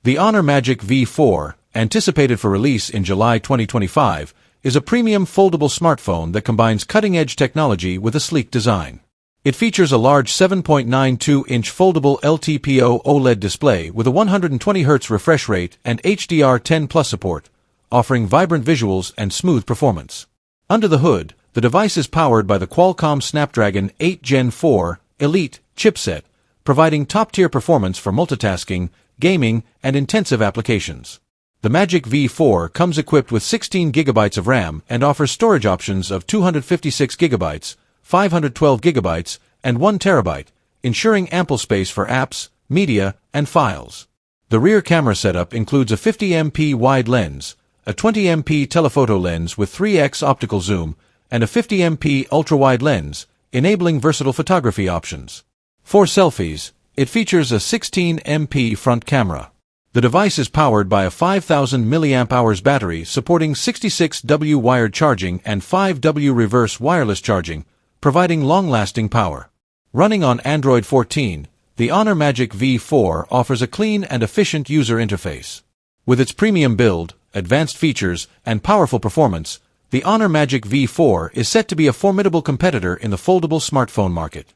The Honor Magic V4, anticipated for release in July 2025, is a premium foldable smartphone that combines cutting-edge technology with a sleek design. It features a large 7.92-inch foldable LTPO OLED display with a 120Hz refresh rate and HDR10+ support, offering vibrant visuals and smooth performance. Under the hood, the device is powered by the Qualcomm Snapdragon 8 Gen 4 Elite chipset, providing top-tier performance for multitasking, gaming, and intensive applications. The Magic V4 comes equipped with 16 GB of RAM and offers storage options of 256 GB, 512 GB, and 1 TB, ensuring ample space for apps, media, and files. The rear camera setup includes a 50MP wide lens, a 20MP telephoto lens with 3x optical zoom, and a 50MP ultra-wide lens, enabling versatile photography options. For selfies, it features a 16MP front camera. The device is powered by a 5000 mAh battery supporting 66W wired charging and 5W reverse wireless charging, providing long-lasting power. Running on Android 14, the Honor Magic V4 offers a clean and efficient user interface. With its premium build, advanced features, and powerful performance, the Honor Magic V4 is set to be a formidable competitor in the foldable smartphone market.